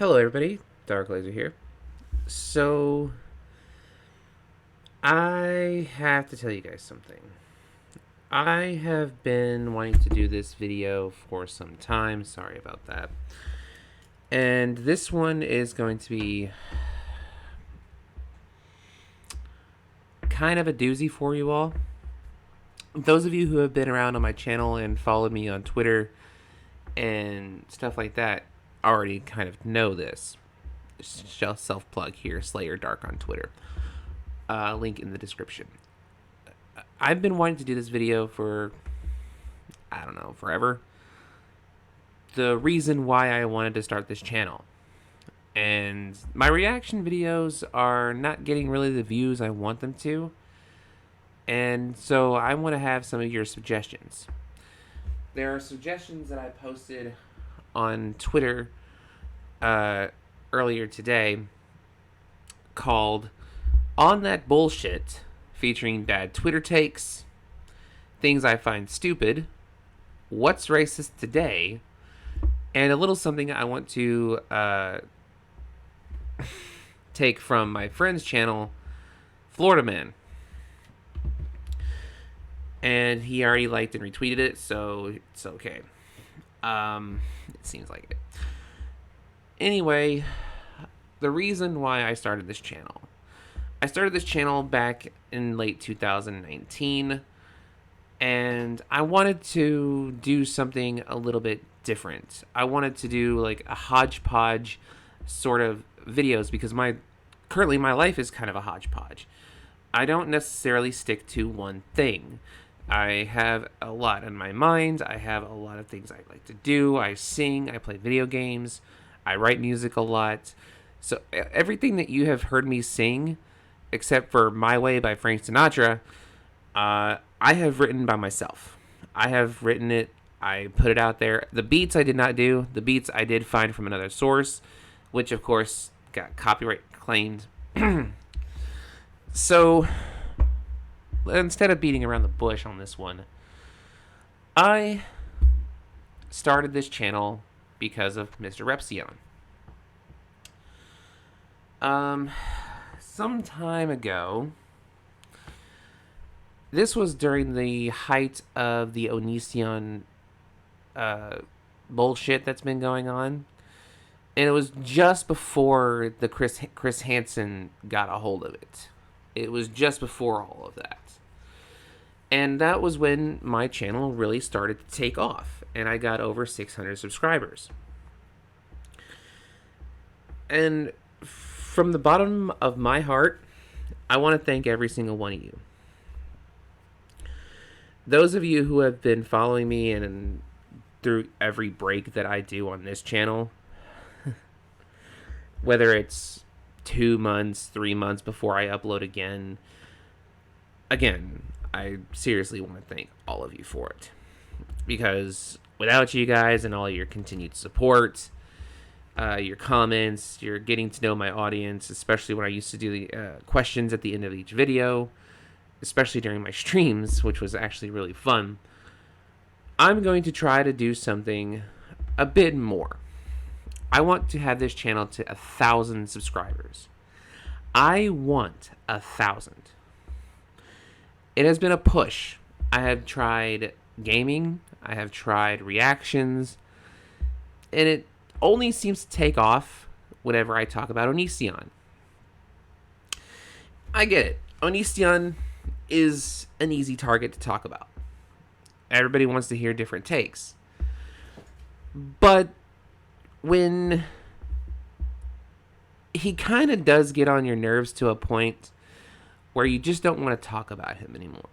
Hello, everybody. Dark Laser here. So, I have to tell you guys something. I have been wanting to do this video for some time. Sorry about that. And this one is going to be kind of a doozy for you all. Those of you who have been around on my channel and followed me on Twitter and stuff like that already kind of know this. Self-plug here, Slayer Dark on Twitter. Link in the description. I've been wanting to do this video for, I don't know, forever. The reason why I wanted to start this channel. And my reaction videos are not getting really the views I want them to. And so I want to have some of your suggestions. There are suggestions that I posted on Twitter earlier today called On That Bullshit, featuring bad Twitter takes, things I find stupid, what's racist today, and a little something I want to take from my friend's channel, Florida Man. And he already liked and retweeted it, so it's okay. It seems like it. Anyway, the reason why I started this channel. I started this channel back in late 2019, and I wanted to do something a little bit different. I wanted to do like a hodgepodge sort of videos because currently my life is kind of a hodgepodge. I don't necessarily stick to one thing. I have a lot in my mind. I have a lot of things I like to do. I sing, I play video games, I write music a lot. So everything that you have heard me sing, except for My Way by Frank Sinatra, I have written by myself. I have written it. I put it out there. The beats I did not do. The beats I did find from another source, which of course got copyright claimed. So instead of beating around the bush on this one, I started this channel because of Mr. Repsion. Some time ago, this was during the height of the Onision bullshit that's been going on, and it was just before the Chris Hansen got a hold of it. It was just before all of that. And that was when my channel really started to take off, and I got over 600 subscribers. And from the bottom of my heart, I want to thank every single one of you. Those of you who have been following me and through every break that I do on this channel, whether it's 2 months, 3 months before I upload again, I seriously want to thank all of you for it. Because without you guys and all your continued support, your comments, you're getting to know my audience, especially when I used to do the questions at the end of each video, especially during my streams, which was actually really fun. I'm going to try to do something a bit more. I want to have this channel to 1,000 subscribers. I want 1,000. It has been a push. I have tried gaming, I have tried reactions, and it only seems to take off whenever I talk about Onision. I get it. Onision is an easy target to talk about. Everybody wants to hear different takes. But when he kind of does get on your nerves to a point where you just don't want to talk about him anymore.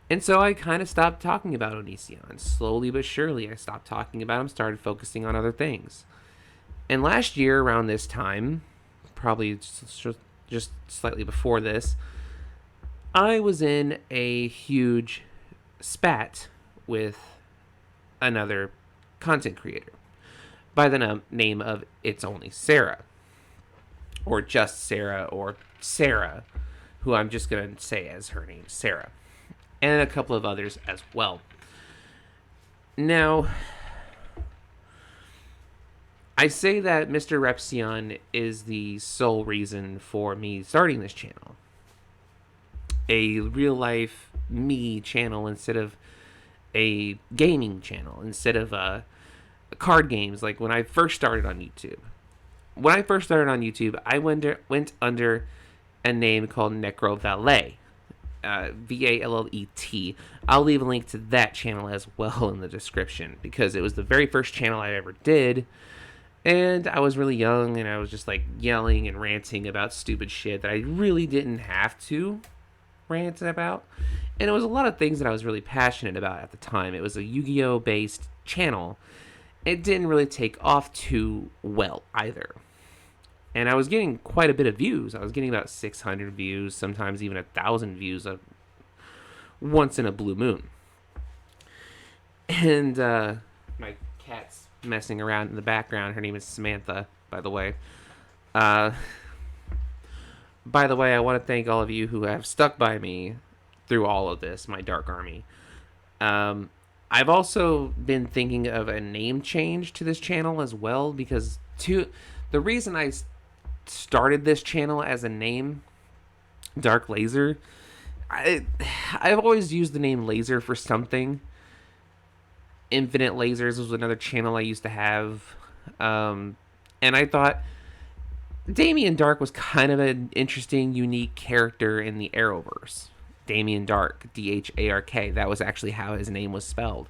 And so I kind of stopped talking about Onision. Slowly but surely, I stopped talking about him, started focusing on other things. And last year, around this time, probably just slightly before this, I was in a huge spat with another content creator by the name of It's Only Sarah. Or just Sarah, or Sarah, who I'm just going to say as her name, Sarah. And a couple of others as well. Now, I say that Mr. Repsion is the sole reason for me starting this channel. A real life me channel instead of a gaming channel, instead of card games like when I first started on YouTube. When I first started on YouTube, I went under a name called Necro Valet. Vallet. I'll leave a link to that channel as well in the description because it was the very first channel I ever did. And I was really young and I was just like yelling and ranting about stupid shit that I really didn't have to rant about. And it was a lot of things that I was really passionate about at the time. It was a Yu-Gi-Oh based channel. It didn't really take off too well either. And I was getting quite a bit of views. I was getting about 600 views, sometimes even 1,000 views once in a blue moon. And my cat's messing around in the background. Her name is Samantha, by the way. By the way, I want to thank all of you who have stuck by me through all of this, my Dark Army. I've also been thinking of a name change to this channel as well because the reason I started this channel as a name, Dark Laser, I've always used the name Laser for something. Infinite Lasers was another channel I used to have. And I thought Damien Dark was kind of an interesting, unique character in the Arrowverse. Damien Dark, Dhark. That was actually how his name was spelled.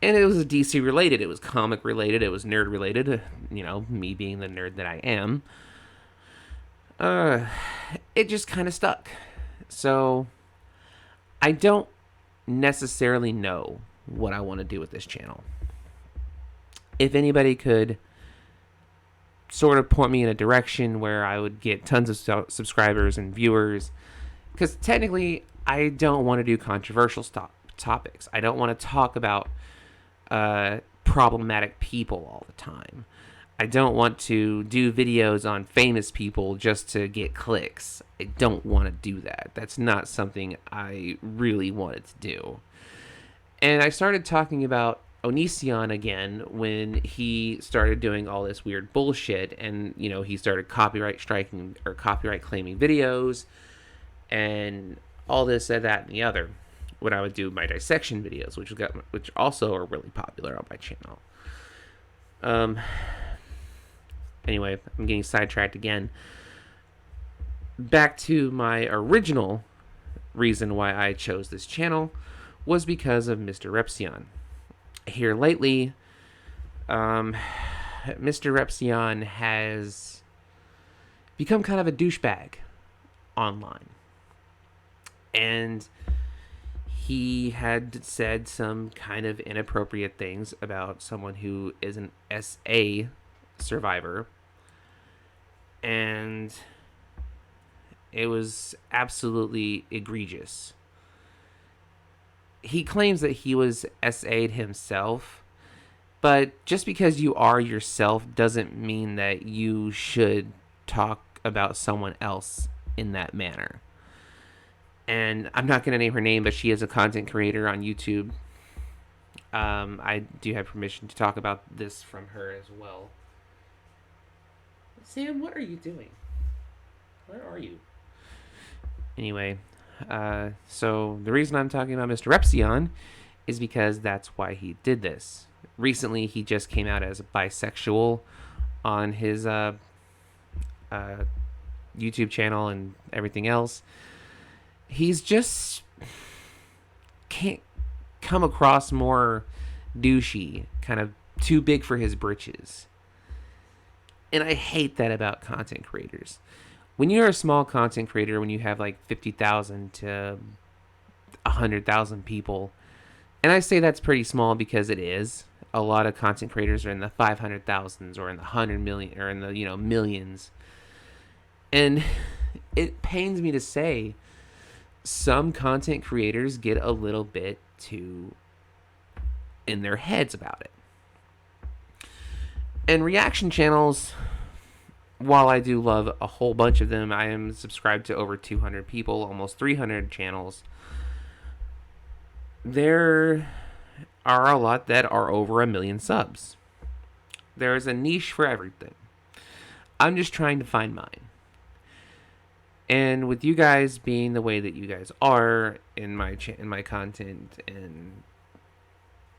And it was DC related. It was comic related. It was nerd related. You know, me being the nerd that I am. It just kind of stuck. So, I don't necessarily know what I want to do with this channel. If anybody could sort of point me in a direction where I would get tons of subscribers and viewers, because technically I don't want to do controversial topics. I don't want to talk about problematic people all the time. I don't want to do videos on famous people just to get clicks. I don't want to do that. That's not something I really wanted to do. And I started talking about Onision again when he started doing all this weird bullshit, and you know, he started copyright striking or copyright claiming videos and all this and that and the other when I would do my dissection videos, which also are really popular on my channel. Anyway, I'm getting sidetracked again. Back to my original reason why I chose this channel was because of Mr. Repsion. Here lately, Mr. Repsion has become kind of a douchebag online. And he had said some kind of inappropriate things about someone who is an SA survivor. And it was absolutely egregious. He claims that he was SA'd himself, but just because you are yourself doesn't mean that you should talk about someone else in that manner. And I'm not going to name her name, but she is a content creator on YouTube. I do have permission to talk about this from her as well. Sam, what are you doing? Where are you? Anyway, so the reason I'm talking about Mr. Repsion is because that's why he did this. Recently, he just came out as bisexual on his YouTube channel and everything else. He's just can't come across more douchey, kind of too big for his britches. And I hate that about content creators. When you're a small content creator, when you have like 50,000 to 100,000 people, and I say that's pretty small because it is. A lot of content creators are in the 500,000s or in the 100 million or in the, millions. And it pains me to say some content creators get a little bit too in their heads about it. And reaction channels, while I do love a whole bunch of them, I am subscribed to over 200 people, almost 300 channels. There are a lot that are over 1 million subs. There is a niche for everything. I'm just trying to find mine. And with you guys being the way that you guys are in my content, and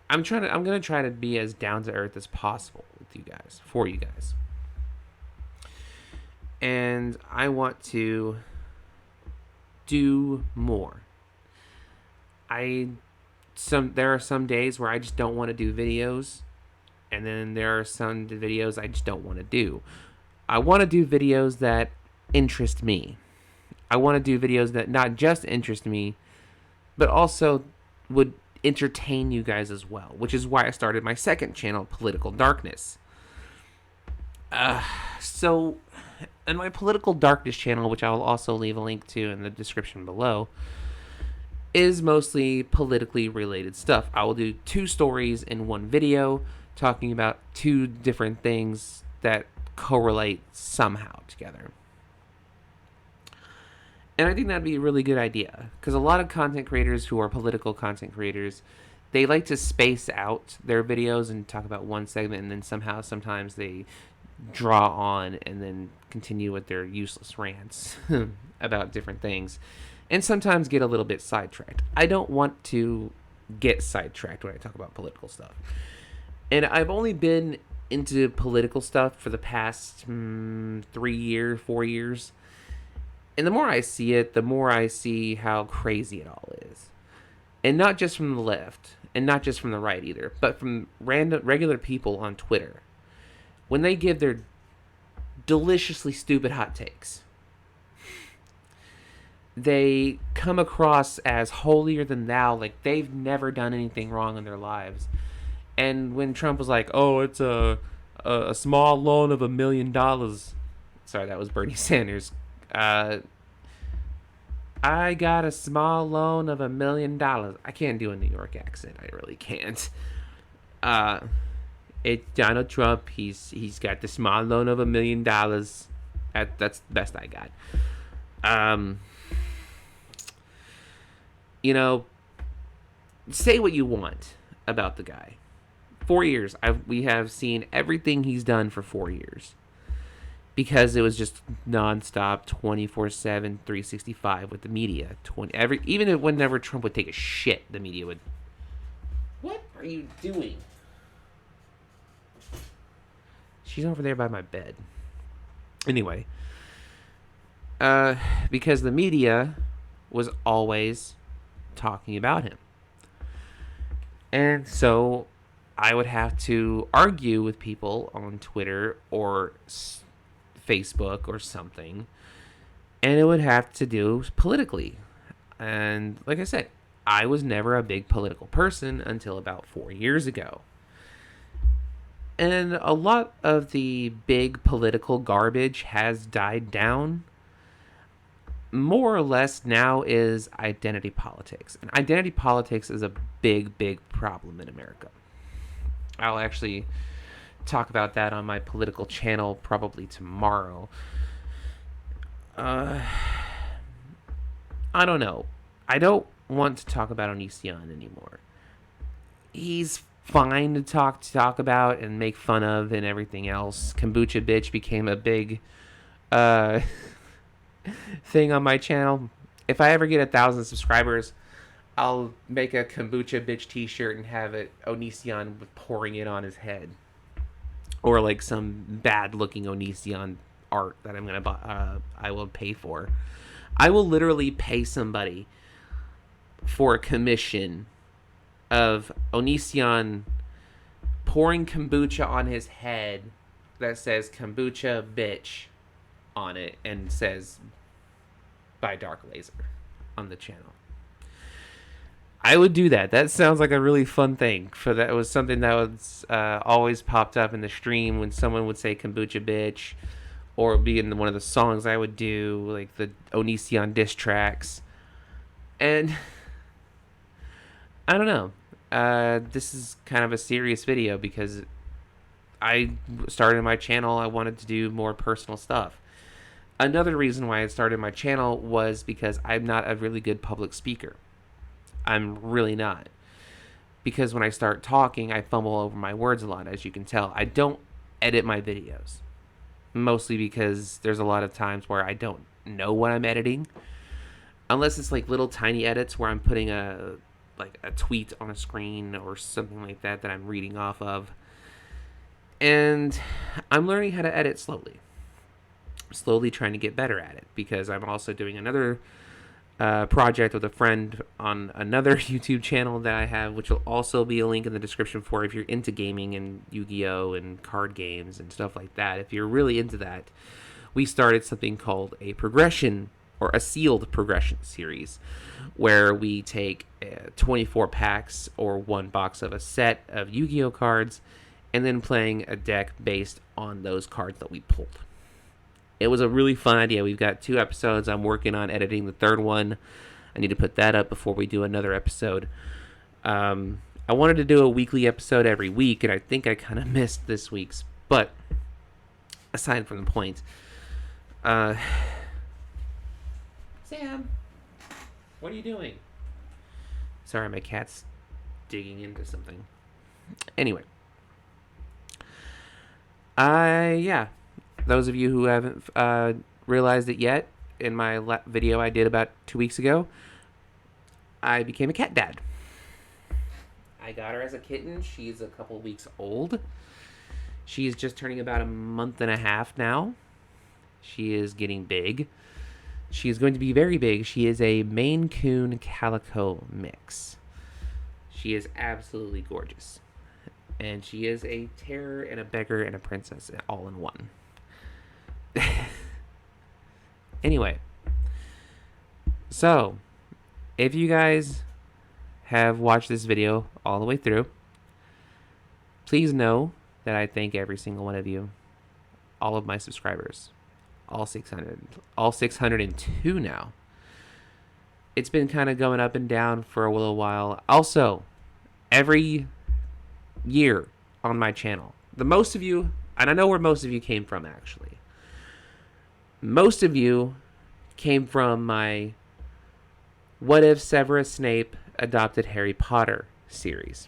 I'm gonna try to be as down to earth as possible with you guys, for you guys. And I want to do more. There are some days where I just don't want to do videos, and then there are some videos I just don't want to do. I want to do videos that interest me. I want to do videos that not just interest me, but also would entertain you guys as well, which is why I started my second channel, Political Darkness. So, in my Political Darkness channel, which I will also leave a link to in the description below, is mostly politically related stuff. I will do 2 stories in one video talking about 2 different things that correlate somehow together. And I think that'd be a really good idea, because a lot of content creators who are political content creators, they like to space out their videos and talk about one segment, and then sometimes they draw on and then continue with their useless rants about different things, and sometimes get a little bit sidetracked. I don't want to get sidetracked when I talk about political stuff. And I've only been into political stuff for the past 4 years. And the more I see it, the more I see how crazy it all is. And not just from the left, and not just from the right either, but from regular people on Twitter. When they give their deliciously stupid hot takes, they come across as holier than thou, like they've never done anything wrong in their lives. And when Trump was like, oh, it's a small loan of $1 million. Sorry, that was Bernie Sanders. I got a small loan of $1 million. I can't do a New York accent. I really can't. It's Donald Trump. He's got the small loan of $1 million. That's the best I got. Say what you want about the guy. 4 years. We have seen everything he's done for 4 years. Because it was just nonstop, 24/7, 365 with the media. Even whenever Trump would take a shit, the media would. What are you doing? She's over there by my bed. Anyway, because the media was always talking about him, and so I would have to argue with people on Twitter or Facebook or something, and it would have to do politically. And like I said, I was never a big political person until about 4 years ago. And a lot of the big political garbage has died down. More or less now is identity politics. And identity politics is a big, big problem in America. I'll actually talk about that on my political channel probably tomorrow. I don't know. I don't want to talk about Onision anymore. He's fine to talk about and make fun of and everything else. Kombucha bitch became a big thing on my channel. If I ever get 1,000 subscribers, I'll make a kombucha bitch t-shirt and have it Onision pouring it on his head. Or like some bad looking Onision art that I'm gonna buy. I will pay for. I will literally pay somebody for a commission of Onision pouring kombucha on his head that says kombucha bitch on it and says by Dark Laser on the channel. I would do that. That sounds like a really fun thing. That was something that was always popped up in the stream when someone would say kombucha bitch, or it'd be in one of the songs I would do, like the Onision diss tracks. And I don't know. This is kind of a serious video because I started my channel. I wanted to do more personal stuff. Another reason why I started my channel was because I'm not a really good public speaker. I'm really not. Because when I start talking, I fumble over my words a lot, as you can tell. I don't edit my videos. Mostly because there's a lot of times where I don't know what I'm editing. Unless it's like little tiny edits where I'm putting a tweet on a screen or something like that that I'm reading off of. And I'm learning how to edit slowly. Slowly trying to get better at it because I'm also doing another project with a friend on another YouTube channel that I have, which will also be a link in the description for if you're into gaming and Yu-Gi-Oh! And card games and stuff like that. If you're really into that, we started something called a progression or a sealed progression series where we take 24 packs or one box of a set of Yu-Gi-Oh! Cards and then playing a deck based on those cards that we pulled. It was a really fun idea. We've got 2 episodes. I'm working on editing the 3rd one. I need to put that up before we do another episode. I wanted to do a weekly episode every week, and I think I kind of missed this week's. But aside from the point, Sam, what are you doing? Sorry, my cat's digging into something. Anyway, yeah. Those of you who haven't realized it yet, in my video I did about 2 weeks ago, I became a cat dad. I got her as a kitten. She's a couple weeks old. She's just turning about a month and a half now. She is getting big. She is going to be very big. She is a Maine Coon Calico mix. She is absolutely gorgeous. And she is a terror and a beggar and a princess all in one. Anyway, so if you guys have watched this video all the way through, please know that I thank every single one of you, all of my subscribers, all 602 now. It's been kind of going up and down for a little while. Also, every year on my channel, the most of you, and I know where most of you came from actually. Most of you came from my What If Severus Snape Adopted Harry Potter series.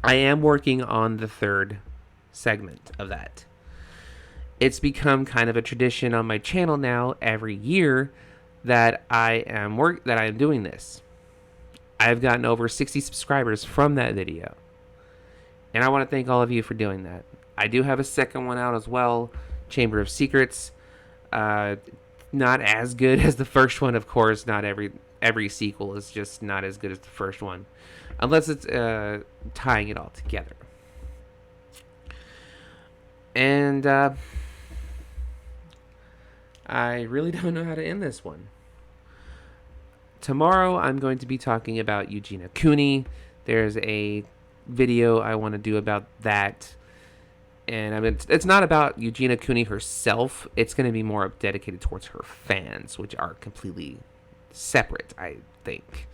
I am working on the 3rd segment of that. It's become kind of a tradition on my channel now every year that I am doing this. I've gotten over 60 subscribers from that video. And I want to thank all of you for doing that. I do have a second one out as well, Chamber of Secrets. Not as good as the first one, of course. Not every sequel is just not as good as the first one, unless it's tying it all together. And I really don't know how to end this one. Tomorrow I'm going to be talking about Eugenia Cooney. There's a video I want to do about that. And I mean, it's not about Eugenia Cooney herself. It's going to be more dedicated towards her fans, which are completely separate, I think.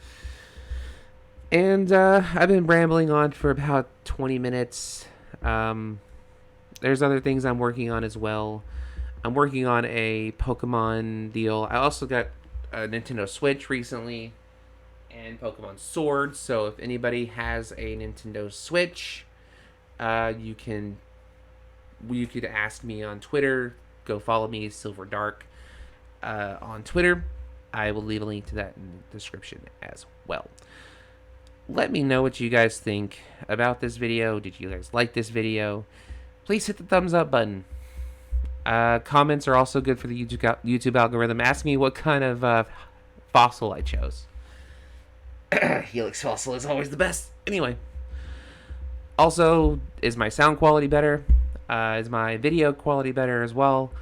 And I've been rambling on for about 20 minutes. There's other things I'm working on as well. I'm working on a Pokemon deal. I also got a Nintendo Switch recently and Pokemon Sword. So if anybody has a Nintendo Switch, you could ask me on Twitter. Go follow me, Silver Dark, on Twitter. I will leave a link to that in the description as well. Let me know what you guys think about this video. Did you guys like this video? Please hit the thumbs up button. Comments are also good for the YouTube algorithm. Ask me what kind of fossil I chose. Helix fossil is always the best. Anyway. Also, is my sound quality better? Is my video quality better as well?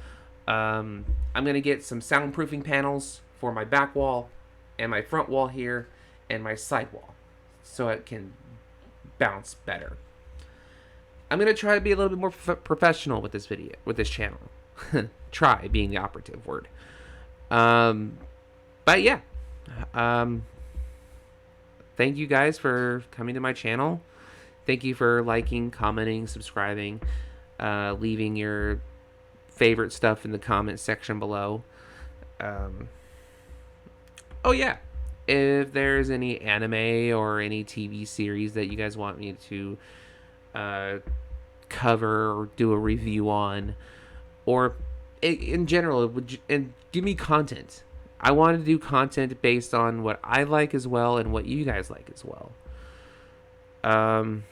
I'm going to get some soundproofing panels for my back wall and my front wall here and my side wall so it can bounce better. I'm going to try to be a little bit more professional with this video, with this channel. Try being the operative word. But yeah. Thank you guys for coming to my channel. Thank you for liking, commenting, subscribing, leaving your favorite stuff in the comment section below. Oh yeah, if there's any anime or any TV series that you guys want me to cover or do a review on, or in general, and give me content. I want to do content based on what I like as well and what you guys like as well. I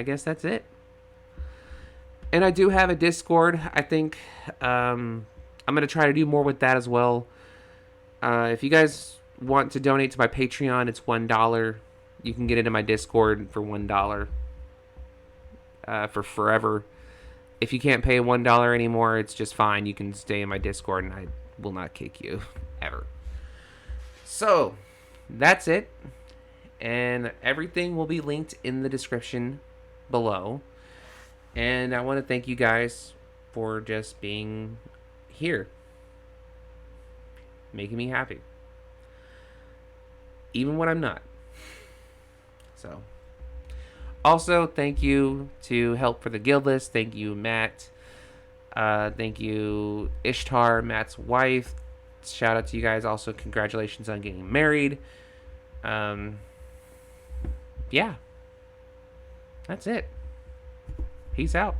guess that's it. And I do have a Discord. I think I'm going to try to do more with that as well. If you guys want to donate to my Patreon, it's $1. You can get into my Discord for $1 for forever. If you can't pay $1 anymore, it's just fine. You can stay in my Discord and I will not kick you ever. So that's it. And everything will be linked in the description below. And I want to thank you guys for just being here, making me happy, even when I'm not. So, also, thank you to Help for the Guildless. Thank you, Matt. Thank you, Ishtar, Matt's wife. Shout out to you guys. Also, congratulations on getting married. Yeah. That's it. Peace out.